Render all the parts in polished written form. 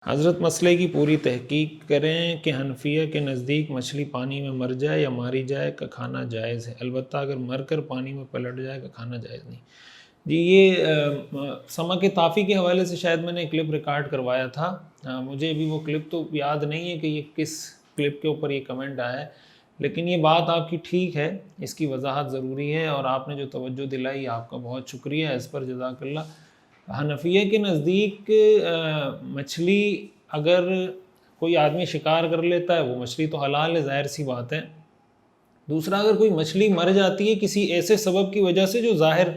حضرت مسئلے کی پوری تحقیق کریں کہ حنفیہ کے نزدیک مچھلی پانی میں مر جائے یا ماری جائے کا کھانا جائز ہے، البتہ اگر مر کر پانی میں پلٹ جائے کا کھانا جائز نہیں۔ جی یہ سمک طافی کے حوالے سے شاید میں نے ایک کلپ ریکارڈ کروایا تھا، مجھے ابھی وہ کلپ تو یاد نہیں ہے کہ یہ کس کلپ کے اوپر یہ کمنٹ آیا ہے، لیکن یہ بات آپ کی ٹھیک ہے، اس کی وضاحت ضروری ہے، اور آپ نے جو توجہ دلائی آپ کا بہت شکریہ، اس پر جزاک اللہ۔ حنفیہ کے نزدیک مچھلی اگر کوئی آدمی شکار کر لیتا ہے وہ مچھلی تو حلال ہے، ظاہر سی بات ہے۔ دوسرا، اگر کوئی مچھلی مر جاتی ہے کسی ایسے سبب کی وجہ سے جو ظاہر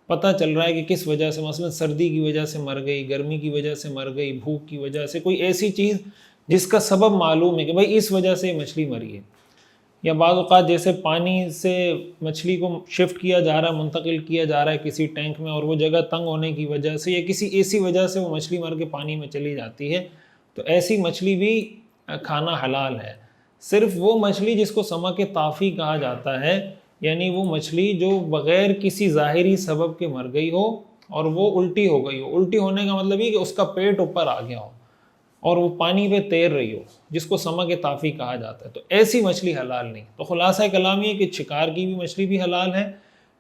پتہ چل رہا ہے کہ کس وجہ سے، مثلا سردی کی وجہ سے مر گئی، گرمی کی وجہ سے مر گئی، بھوک کی وجہ سے، کوئی ایسی چیز جس کا سبب معلوم ہے کہ بھائی اس وجہ سے مچھلی مری ہے، یا بعض اوقات جیسے پانی سے مچھلی کو شفٹ کیا جا رہا ہے، منتقل کیا جا رہا ہے کسی ٹینک میں، اور وہ جگہ تنگ ہونے کی وجہ سے یا کسی ایسی وجہ سے وہ مچھلی مر کے پانی میں چلی جاتی ہے، تو ایسی مچھلی بھی کھانا حلال ہے۔ صرف وہ مچھلی جس کو سمک طافی کہا جاتا ہے، یعنی وہ مچھلی جو بغیر کسی ظاہری سبب کے مر گئی ہو اور وہ الٹی ہو گئی ہو، الٹی ہونے کا مطلب یہ کہ اس کا پیٹ اوپر آ گیا ہو اور وہ پانی پہ تیر رہی ہو، جس کو سمک طافی کہا جاتا ہے، تو ایسی مچھلی حلال نہیں۔ تو خلاصہ کلام یہ کہ شکار کی بھی مچھلی بھی حلال ہے،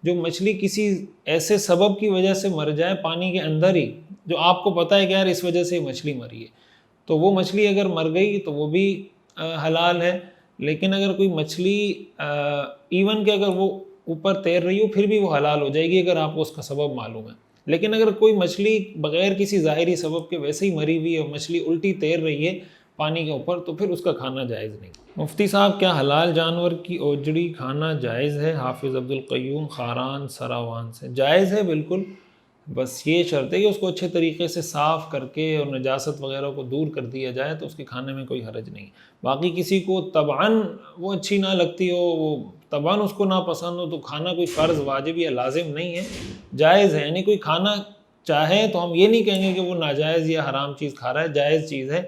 جو مچھلی کسی ایسے سبب کی وجہ سے مر جائے پانی کے اندر ہی، جو آپ کو پتہ ہے کہ یار اس وجہ سے مچھلی مری ہے، تو وہ مچھلی اگر مر گئی تو وہ بھی حلال ہے۔ لیکن اگر کوئی مچھلی ایون کہ اگر وہ اوپر تیر رہی ہو پھر بھی وہ حلال ہو جائے گی اگر آپ کو اس کا سبب معلوم ہے۔ لیکن اگر کوئی مچھلی بغیر کسی ظاہری سبب کے ویسے ہی مری ہوئی ہے اور مچھلی الٹی تیر رہی ہے پانی کے اوپر، تو پھر اس کا کھانا جائز نہیں۔ مفتی صاحب، کیا حلال جانور کی اوجڑی کھانا جائز ہے؟ حافظ عبدالقیوم خاران سراوان سے۔ جائز ہے بالکل، بس یہ شرط ہے کہ اس کو اچھے طریقے سے صاف کر کے اور نجاست وغیرہ کو دور کر دیا جائے تو اس کے کھانے میں کوئی حرج نہیں۔ باقی کسی کو طبعاً وہ اچھی نہ لگتی ہو، وہ طبعاً اس کو نہ پسند ہو، تو کھانا کوئی فرض واجب یا لازم نہیں ہے، جائز ہے۔ یعنی کوئی کھانا چاہے تو ہم یہ نہیں کہیں گے کہ وہ ناجائز یا حرام چیز کھا رہا ہے، جائز چیز ہے۔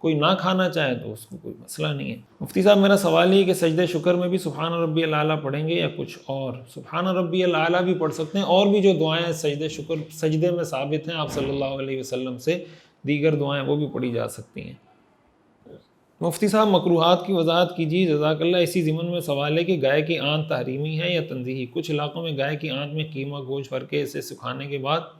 کوئی نہ کھانا چاہے تو اس کو کوئی مسئلہ نہیں ہے۔ مفتی صاحب، میرا سوال یہ کہ سجدہ شکر میں بھی سبحان ربی الاعلیٰ پڑھیں گے یا کچھ اور؟ سبحان ربی الاعلیٰ بھی پڑھ سکتے ہیں، اور بھی جو دعائیں سجدہ شکر سجدے میں ثابت ہیں آپ صلی اللہ علیہ وسلم سے، دیگر دعائیں وہ بھی پڑھی جا سکتی ہیں۔ مفتی صاحب، مکروہات کی وضاحت کیجیے جزاک اللہ۔ اسی ضمن میں سوال ہے کہ گائے کی آنت تحریمی ہے یا تنزیہی؟ کچھ علاقوں میں گائے کی آنت میں قیمہ گوشت بھر کے اسے سکھانے کے بعد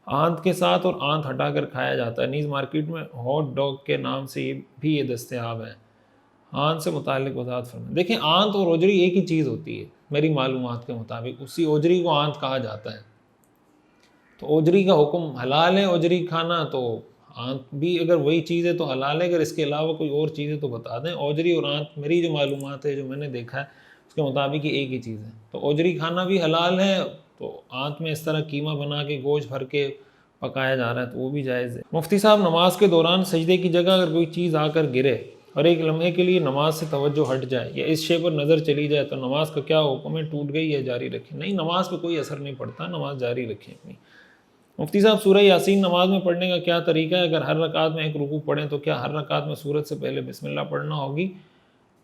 آنت کے ساتھ اور آنت ہٹا کر کھایا جاتا ہے، نیز مارکیٹ میں ہاٹ ڈاگ کے نام سے بھی یہ دستیاب ہے۔ آنت سے متعلق وضاحت فرمائیں۔ دیکھیں، آنت اور اوجری ایک ہی چیز ہوتی ہے میری معلومات کے مطابق، اسی اوجری کو آنت کہا جاتا ہے، تو اوجری کا حکم حلال ہے اوجری کھانا، تو آنت بھی اگر وہی چیز ہے تو حلال ہے، اگر اس کے علاوہ کوئی اور چیز ہے تو بتا دیں۔ اوجری اور آنت میری جو معلومات ہے جو میں نے دیکھا ہے اس کے مطابق یہ ایک ہی چیز ہے، تو اوجری کھانا بھی حلال ہے، تو آنت میں اس طرح قیمہ بنا کے گوشت بھر کے پکایا جا رہا ہے تو وہ بھی جائز ہے۔ مفتی صاحب، نماز کے دوران سجدے کی جگہ اگر کوئی چیز آ کر گرے اور ایک لمحے کے لیے نماز سے توجہ ہٹ جائے یا اس شے پر نظر چلی جائے تو نماز کا کیا حکم ہے؟ ٹوٹ گئی یا جاری رکھیں؟ نہیں، نماز پہ کوئی اثر نہیں پڑتا، نماز جاری رکھیں اپنی۔ مفتی صاحب، سورہ یاسین نماز میں پڑھنے کا کیا طریقہ ہے؟ اگر ہر رکعت میں ایک رکوع پڑھیں تو کیا ہر رکعت میں سورت سے پہلے بسم اللہ پڑھنا ہوگی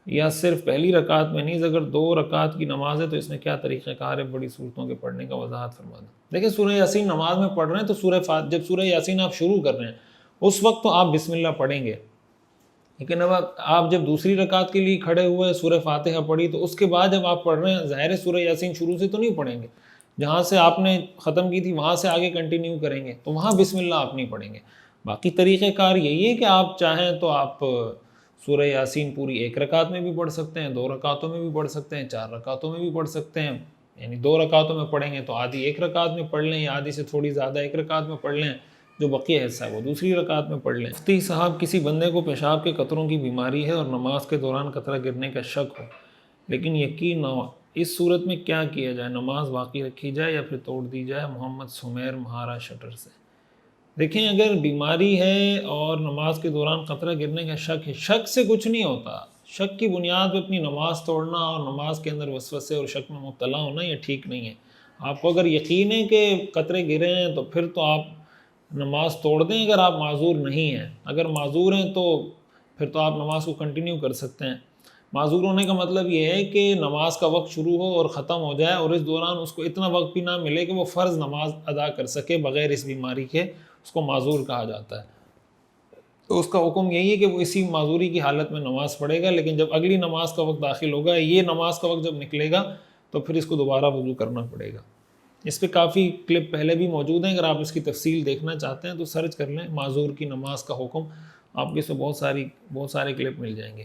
یا صرف پہلی رکعت میں؟ نیز اگر 2 رکعت کی نماز ہے تو اس میں کیا طریقہ کار ہے بڑی صورتوں کے پڑھنے کا؟ وضاحت فرما دیں۔ دیکھیں، سورہ یاسین نماز میں پڑھ رہے ہیں تو جب سورہ یاسین آپ شروع کر رہے ہیں اس وقت تو آپ بسم اللہ پڑھیں گے، لیکن اب آپ جب دوسری رکعت کے لیے کھڑے ہوئے سورہ فاتحہ پڑھی تو اس کے بعد جب آپ پڑھ رہے ہیں ظاہر ہے سورہ یاسین شروع سے تو نہیں پڑھیں گے، جہاں سے آپ نے ختم کی تھی وہاں سے آگے کنٹینیو کریں گے، تو وہاں بسم اللہ آپ نہیں پڑھیں گے۔ باقی طریقہ کار یہی ہے کہ آپ چاہیں تو آپ سورہ یاسین پوری 1 رکعت میں بھی پڑھ سکتے ہیں، 2 رکعتوں میں بھی پڑھ سکتے ہیں، 4 رکعتوں میں بھی پڑھ سکتے ہیں، یعنی 2 رکعتوں میں پڑھیں گے تو آدھی 1 رکعت میں پڑھ لیں، یا آدھی سے تھوڑی زیادہ 1 رکعت میں پڑھ لیں، جو بقیہ حصہ ہے وہ دوسری رکعت میں پڑھ لیں۔ مفتی صاحب، کسی بندے کو پیشاب کے قطروں کی بیماری ہے اور نماز کے دوران قطرہ گرنے کا شک ہو لیکن یقین نہ ہو، اس صورت میں کیا کیا جائے؟ نماز باقی رکھی جائے یا پھر توڑ دی جائے؟ محمد سمیر مہارا شٹر سے۔ دیکھیں، اگر بیماری ہے اور نماز کے دوران قطرہ گرنے کا شک ہے، شک سے کچھ نہیں ہوتا، شک کی بنیاد پہ اپنی نماز توڑنا اور نماز کے اندر وسوسے اور شک میں مبتلا ہونا یہ ٹھیک نہیں ہے۔ آپ کو اگر یقین ہے کہ قطرے گرے ہیں تو پھر تو آپ نماز توڑ دیں اگر آپ معذور نہیں ہیں، اگر معذور ہیں تو پھر تو آپ نماز کو کنٹینیو کر سکتے ہیں۔ معذور ہونے کا مطلب یہ ہے کہ نماز کا وقت شروع ہو اور ختم ہو جائے اور اس دوران اس کو اتنا وقت بھی نہ ملے کہ وہ فرض نماز ادا کر سکے بغیر اس بیماری کے، اس کو معذور کہا جاتا ہے۔ تو اس کا حکم یہی ہے کہ وہ اسی معذوری کی حالت میں نماز پڑھے گا، لیکن جب اگلی نماز کا وقت داخل ہوگا، یہ نماز کا وقت جب نکلے گا تو پھر اس کو دوبارہ وضو کرنا پڑے گا۔ اس پہ کافی کلپ پہلے بھی موجود ہیں، اگر آپ اس کی تفصیل دیکھنا چاہتے ہیں تو سرچ کر لیں معذور کی نماز کا حکم، آپ کو اس میں بہت سارے کلپ مل جائیں گے۔